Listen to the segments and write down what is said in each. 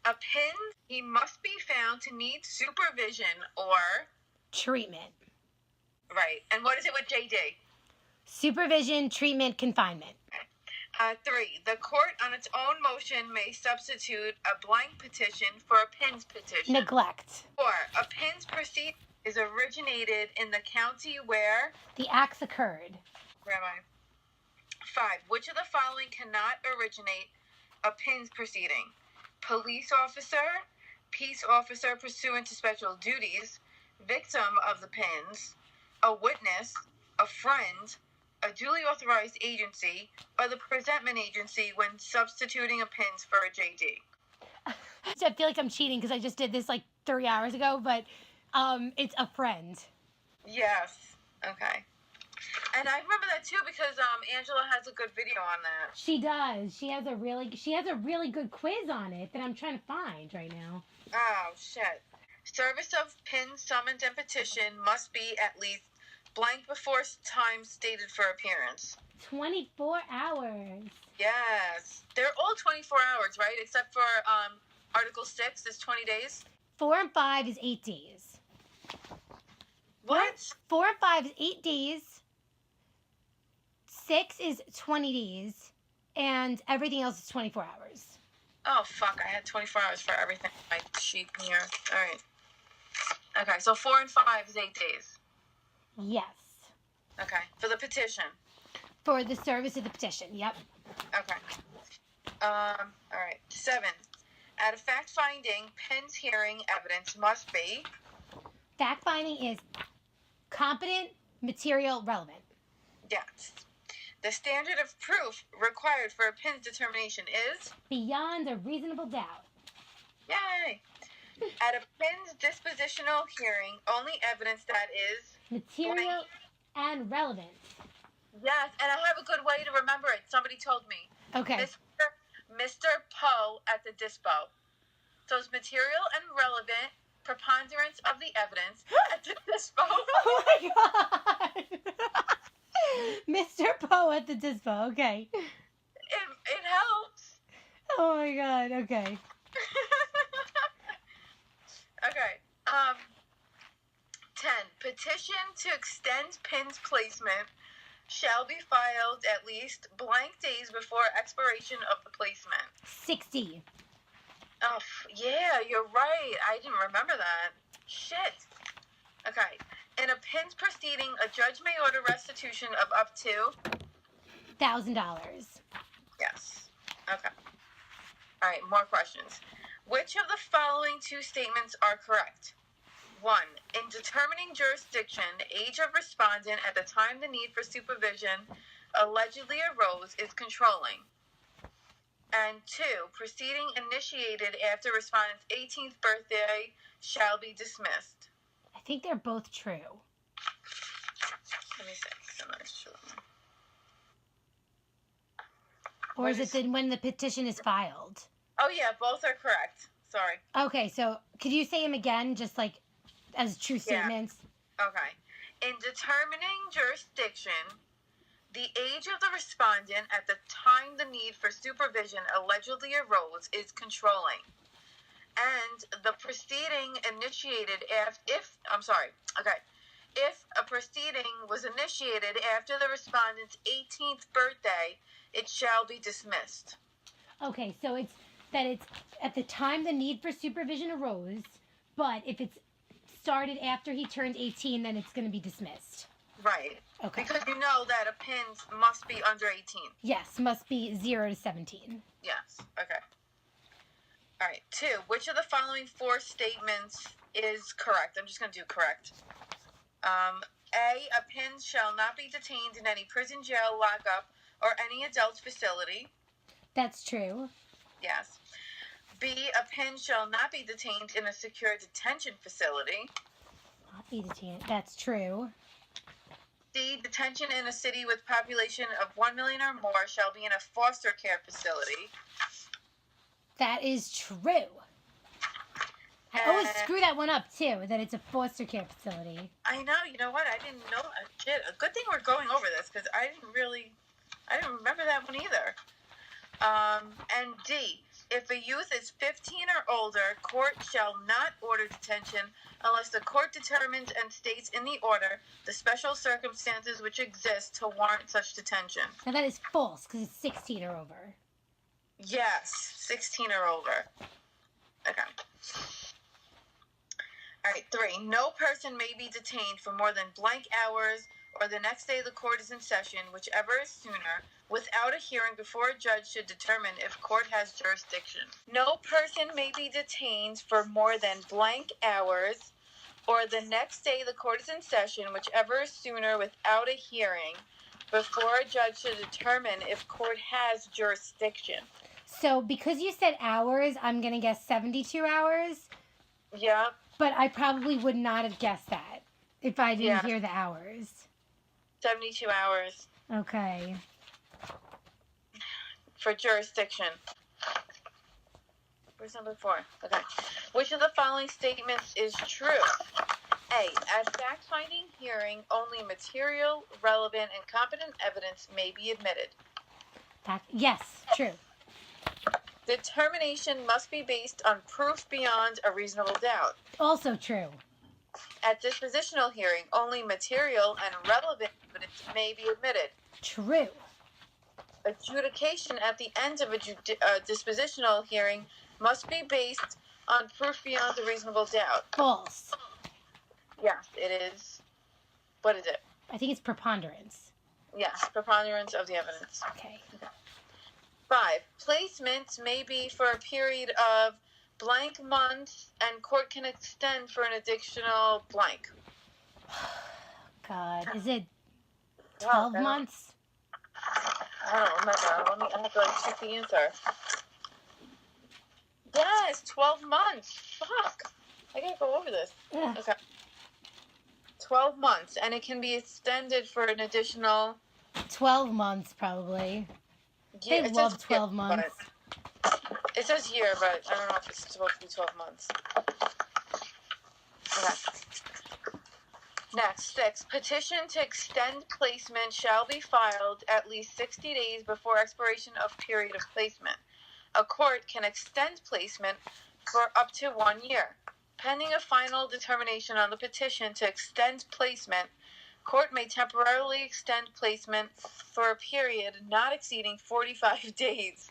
A pin, he must be found to need supervision or treatment. Right. And what is it with JD? Supervision, treatment, confinement. 3. The court on its own motion may substitute a blank petition for a PINS petition. Neglect. 4. A PINS proceeding is originated in the county where the acts occurred. Where am I? 5. Which of the following cannot originate a PINS proceeding? Police officer, peace officer pursuant to special duties, victim of the PINS, a witness, a friend, a duly authorized agency, or the presentment agency when substituting a PINS for a JD. So I feel like I'm cheating because I just did this like 3 hours ago, but it's a friend. Yes. Okay. And I remember that too because Angela has a good video on that. She does. She has a really good quiz on it that I'm trying to find right now. Oh shit. Service of PIN, summons, and petition must be at least blank before time stated for appearance. 24 hours. Yes. They're all 24 hours, right? Except for Article 6 is 20 days. 4 and 5 is 8 days. What? 4 and 5 is 8 days. 6 is 20 days. And everything else is 24 hours. Oh, fuck. I had 24 hours for everything on my sheet here. All right. Okay, so 4 and 5 is 8 days. Yes. Okay, for the petition. For the service of the petition, yep. Okay. All right. 7. At a fact-finding, PINS hearing evidence must be... Fact-finding is competent, material, relevant. Yes. The standard of proof required for a PINS determination is... beyond a reasonable doubt. Yay! At a PINS dispositional hearing, only evidence that is... material and relevant. Yes, and I have a good way to remember it. Somebody told me. Okay. Mr. Poe at the dispo. So it's material and relevant, preponderance of the evidence at the dispo. Oh my god! Mr. Poe at the dispo, okay. It helps. Oh my god, okay. Okay. 10. Petition to extend PINS placement shall be filed at least blank days before expiration of the placement. 60. Oh, yeah, you're right. I didn't remember that. Shit. Okay. In a PINS proceeding, a judge may order restitution of up to... $1,000. Yes. Okay. All right, more questions. Which of the following two statements are correct? 1. In determining jurisdiction, age of respondent at the time the need for supervision allegedly arose is controlling. And 2. Proceeding initiated after respondent's 18th birthday shall be dismissed. I think they're both true. Let me see. I'm not sure. Or is it then when the petition is filed? Oh, yeah, both are correct. Sorry. Okay, so could you say them again, just like as true statements? Yeah. Okay. In determining jurisdiction, the age of the respondent at the time the need for supervision allegedly arose is controlling. And the proceeding initiated if a proceeding was initiated after the respondent's 18th birthday, it shall be dismissed. Okay, so it's at the time the need for supervision arose, but if it's started after he turned 18, then it's going to be dismissed. Right. Okay. Because you know that a PINS must be under 18. Yes, must be 0 to 17. Yes. Okay. All right. 2. Which of the following 4 statements is correct? I'm just going to do correct. A PINS shall not be detained in any prison, jail, lockup, or any adult facility. That's true. Yes. B, a PIN shall not be detained in a secure detention facility. Not be detained. That's true. C, detention in a city with population of 1 million or more shall be in a foster care facility. That is true. I always screw that one up, too, that it's a foster care facility. I know. You know what? I didn't know. Shit. A good thing we're going over this, because I didn't remember that one either. And D, If a youth is 15 or older, court shall not order detention unless the court determines and states in the order the special circumstances which exist to warrant such detention. Now that is false because it's 16 or over. Yes, 16 or older. Okay. All right, 3. No person may be detained for more than blank hours or the next day the court is in session, whichever is sooner, without a hearing before a judge should determine if court has jurisdiction. No person may be detained for more than blank hours or the next day the court is in session, whichever is sooner, without a hearing before a judge should determine if court has jurisdiction. So because you said hours, I'm going to guess 72 hours. Yeah. But I probably would not have guessed that if I didn't hear the hours. 72 hours. Okay. For jurisdiction. Where's number 4? Okay. Which of the following statements is true? A. At fact-finding hearing, only material, relevant, and competent evidence may be admitted. Yes, true. Determination must be based on proof beyond a reasonable doubt. Also true. At dispositional hearing, only material and relevant evidence may be admitted. True. Adjudication at the end of a dispositional hearing must be based on proof beyond a reasonable doubt. False. Yes, it is. What is it? I think it's preponderance. Yes, preponderance of the evidence. Okay. 5. Placement may be for a period of blank months, and court can extend for an additional blank. God, is it 12 months? I don't remember. I have to check the answer. Yes, 12 months. Fuck. I gotta go over this. Ugh. Okay. 12 months, and it can be extended for an additional... 12 months, probably. Yeah, They love 12 months. It says year, but I don't know if it's supposed to be 12 months. Okay. Next, 6. Petition to extend placement shall be filed at least 60 days before expiration of period of placement. A court can extend placement for up to 1 year. Pending a final determination on the petition to extend placement, court may temporarily extend placement for a period not exceeding 45 days.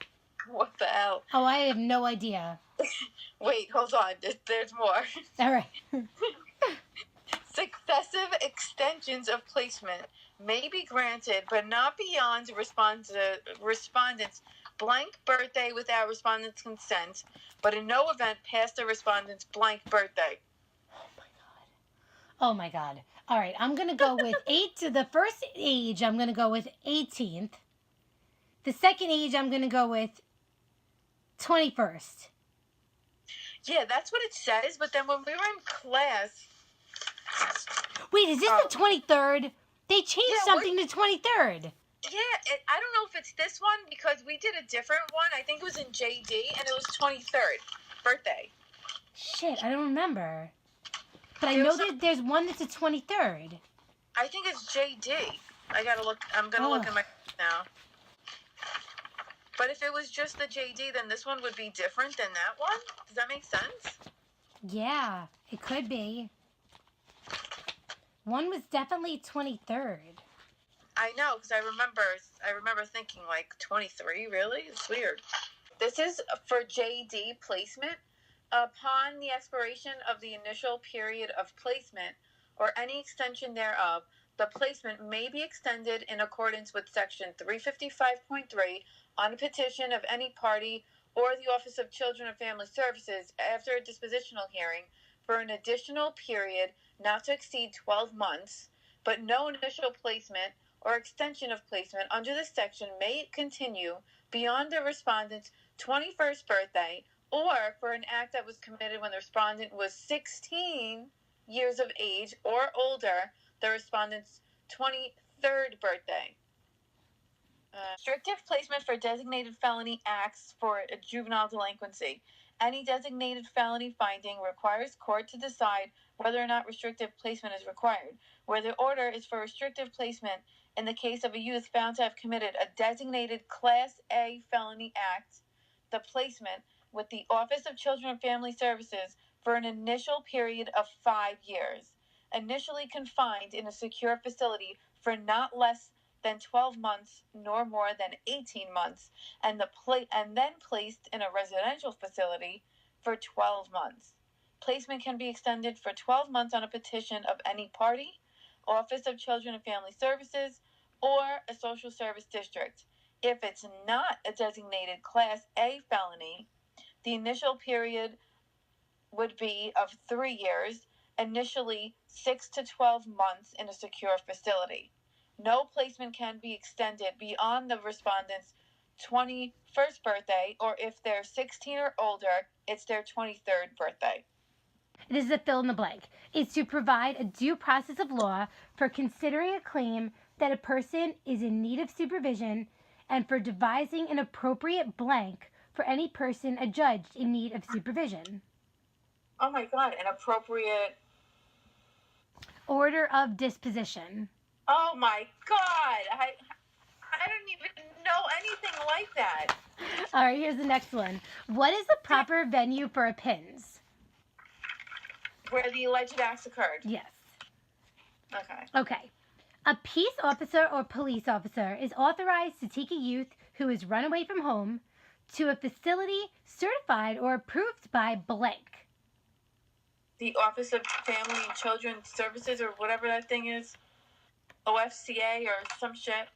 What the hell? Oh, I have no idea. Wait, hold on. There's more. All right. Successive extensions of placement may be granted, but not beyond respondent's blank birthday without respondent's consent, but in no event past the respondent's blank birthday. Oh my God. All right, I'm going to go with 8 to the first age. I'm going to go with 18th. The second age, I'm going to go with 21st. Yeah, that's what it says, but then when we were in class... Wait, is this the 23rd? They changed something to 23rd. Yeah, I don't know if it's this one, because we did a different one. I think it was in JD, and it was 23rd birthday. Shit, I don't remember. But I know that there's one that's a 23rd. I think it's JD. I gotta look. I'm gonna look in my now. But if it was just the JD, then this one would be different than that one. Does that make sense? Yeah, it could be. One was definitely 23rd. I know, because I remember thinking, like, 23, really? It's weird. This is for JD placement. Upon the expiration of the initial period of placement, or any extension thereof, the placement may be extended in accordance with Section 355.3 on a petition of any party or the Office of Children and Family Services after a dispositional hearing for an additional period not to exceed 12 months, but no initial placement or extension of placement under this section may continue beyond the respondent's 21st birthday or for an act that was committed when the respondent was 16 years of age or older, the respondent's 23rd birthday. Restrictive placement for designated felony acts for a juvenile delinquency. Any designated felony finding requires court to decide whether or not restrictive placement is required. Where the order is for restrictive placement in the case of a youth found to have committed a designated Class A felony act, the placement with the Office of Children and Family Services for an initial period of 5 years, initially confined in a secure facility for not less than 12 months nor more than 18 months, and then placed in a residential facility for 12 months. Placement can be extended for 12 months on a petition of any party, Office of Children and Family Services, or a social service district. If it's not a designated Class A felony, the initial period would be of 3 years, initially 6 to 12 months in a secure facility. No placement can be extended beyond the respondent's 21st birthday, or if they're 16 or older, it's their 23rd birthday. This is a fill in the blank. It's to provide a due process of law for considering a claim that a person is in need of supervision and for devising an appropriate blank for any person adjudged in need of supervision. Oh my God, an appropriate order of disposition. Oh my God, I don't even know anything like that. All right, here's the next one. What is the proper venue for a PINS? Where the alleged acts occurred. Yes. Okay. A peace officer or police officer is authorized to take a youth who has run away from home to a facility certified or approved by blank. The Office of Family and Children Services, or whatever that thing is. FCA or some shit.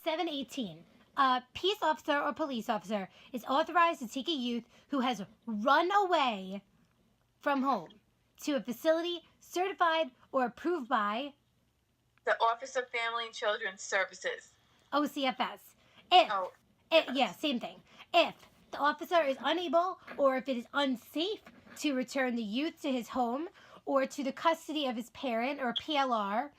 718. A peace officer or police officer is authorized to take a youth who has run away from home to a facility certified or approved by the Office of Family and Children's Services. OCFS. Same thing. If the officer is unable or if it is unsafe to return the youth to his home or to the custody of his parent or PLR,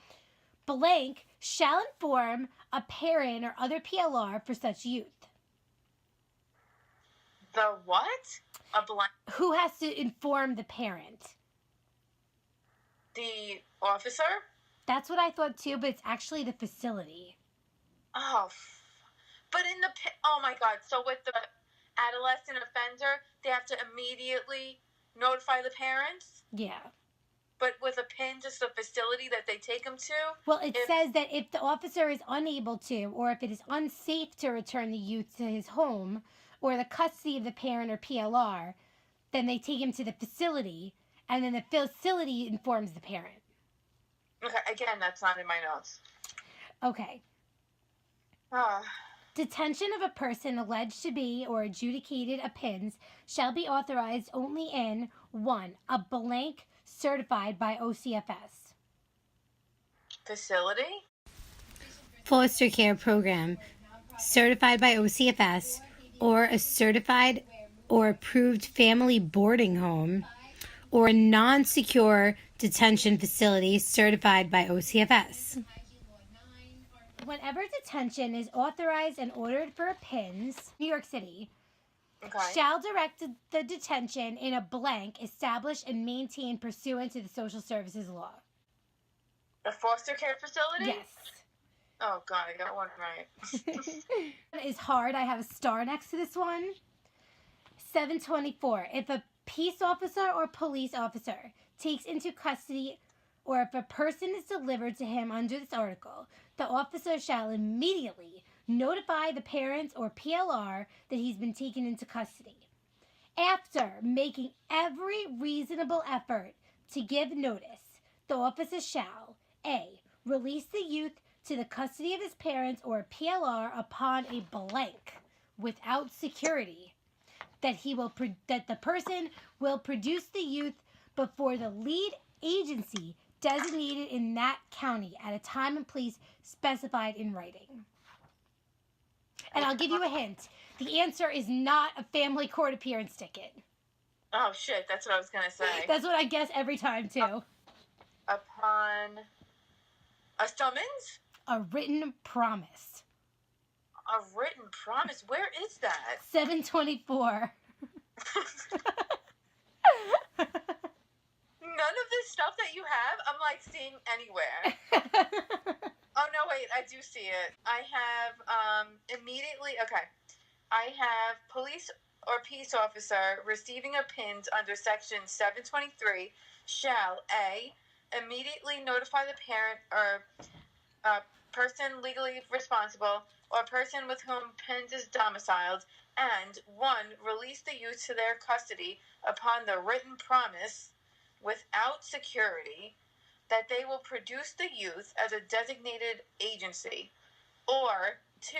blank shall inform a parent or other PLR for such youth. The what? A blank? Who has to inform the parent? The officer? That's what I thought too, but it's actually the facility. Oh, but oh my God. So with the adolescent offender, they have to immediately notify the parents? Yeah. But with a PIN, just the facility that they take them to? Well, it says that if the officer is unable to, or if it is unsafe to return the youth to his home, or the custody of the parent or PLR, then they take him to the facility, and then the facility informs the parent. Okay, again, that's not in my notes. Okay. Detention of a person alleged to be or adjudicated a PINS shall be authorized only in 1. A blank certified by OCFS. Facility? Foster care program certified by OCFS, or a certified or approved family boarding home, or a non-secure detention facility certified by OCFS. Whenever detention is authorized and ordered for a PINS, New York City, shall direct the detention in a blank established and maintained pursuant to the social services law. The foster care facility? Yes. Oh, God, I got one right. It is hard. I have a star next to this one. 724. If a peace officer or police officer takes into custody or if a person is delivered to him under this article, the officer shall immediately notify the parents or PLR that he's been taken into custody. After making every reasonable effort to give notice, the officer shall A. Release the youth to the custody of his parents or PLR upon a blank without security that the person will produce the youth before the lead agency designated in that county at a time and place specified in writing. And I'll give you a hint. The answer is not a family court appearance ticket. Oh, shit. That's what I was going to say. That's what I guess every time, too. Upon a summons? A written promise. A written promise? Where is that? 724. None of this stuff that you have, I'm like seeing anywhere. Oh, no, wait, I do see it. I have immediately, okay. I have police or peace officer receiving a PINS under section 723 shall A. immediately notify the parent or person legally responsible or person with whom PINS is domiciled and 1. Release the youth to their custody upon the written promise without security that they will produce the youth as a designated agency, or 2.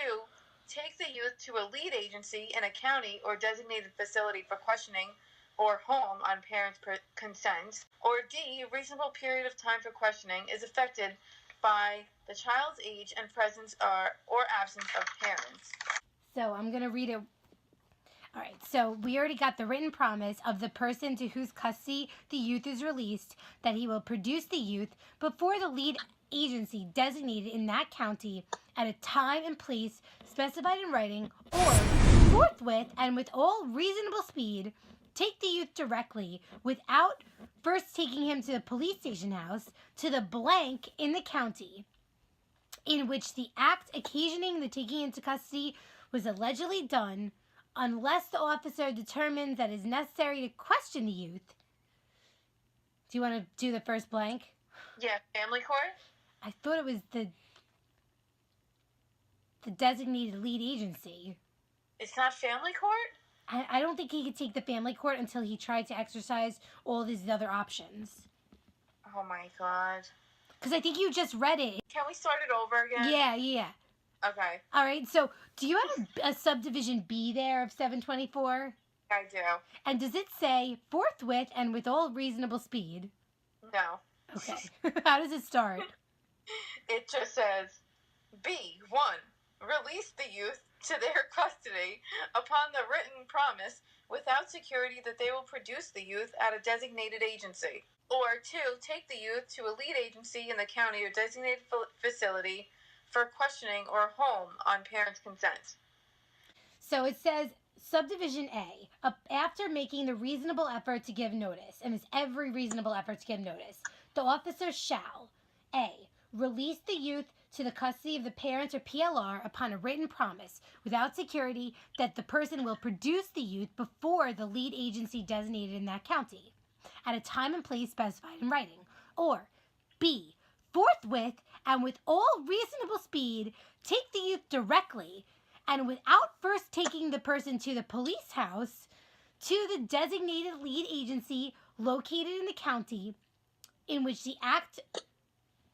Take the youth to a lead agency in a county or designated facility for questioning or home on parents' consent, or D. Reasonable period of time for questioning is affected by the child's age and presence or absence of parents. So I'm going to read it. All right, so we already got the written promise of the person to whose custody the youth is released that he will produce the youth before the lead agency designated in that county at a time and place specified in writing, or forthwith and with all reasonable speed take the youth directly without first taking him to the police station house to the blank in the county in which the act occasioning the taking into custody was allegedly done, unless the officer determines that it is necessary to question the youth. Do you want to do the first blank? Yeah, family court? I thought it was the designated lead agency. It's not family court? I don't think he could take the family court until he tried to exercise all these other options. Oh my god. Because I think you just read it. Can we start it over again? Yeah. Okay. All right, so do you have a subdivision B there of 724? I do. And does it say forthwith and with all reasonable speed? No. Okay. How does it start? It just says, B1, release the youth to their custody upon the written promise without security that they will produce the youth at a designated agency. Or 2, take the youth to a lead agency in the county or designated facility for questioning or home on parents' consent. So it says subdivision A, after making the reasonable effort to give notice, and it's every reasonable effort to give notice, the officer shall A. Release the youth to the custody of the parents or PLR upon a written promise without security that the person will produce the youth before the lead agency designated in that county at a time and place specified in writing. Or B. Forthwith and with all reasonable speed take the youth directly and without first taking the person to the police house to the designated lead agency located in the county in which the act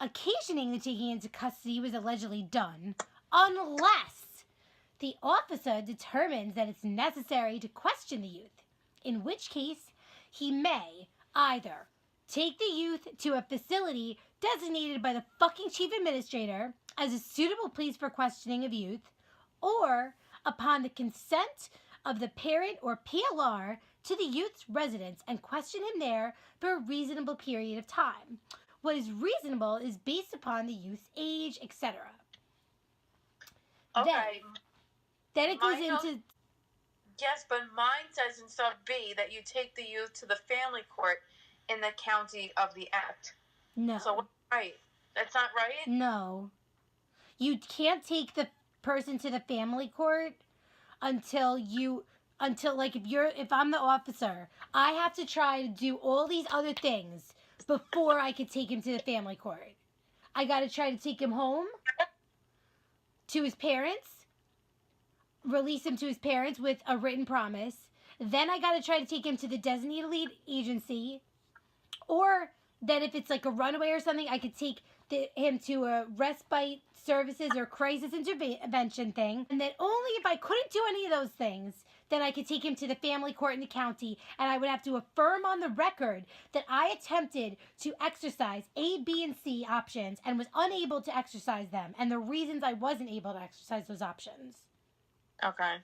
occasioning the taking into custody was allegedly done, unless the officer determines that it's necessary to question the youth, in which case he may either take the youth to a facility designated by the fucking chief administrator as a suitable place for questioning of youth, or upon the consent of the parent or PLR to the youth's residence and question him there for a reasonable period of time. What is reasonable is based upon the youth's age, etc. Okay. Then it goes into... Yes, but mine says in sub B that you take the youth to the family court in the county of the act. No. So what's right? That's not right? No. You can't take the person to the family court until if I'm the officer, I have to try to do all these other things before I could take him to the family court. I got to try to take him home to his parents, release him to his parents with a written promise. Then I got to try to take him to the designated lead agency. Or then if it's like a runaway or something, I could take him to a respite services or crisis intervention thing. And then only if I couldn't do any of those things, then I could take him to the family court in the county, and I would have to affirm on the record that I attempted to exercise A, B, and C options and was unable to exercise them, and the reasons I wasn't able to exercise those options. Okay.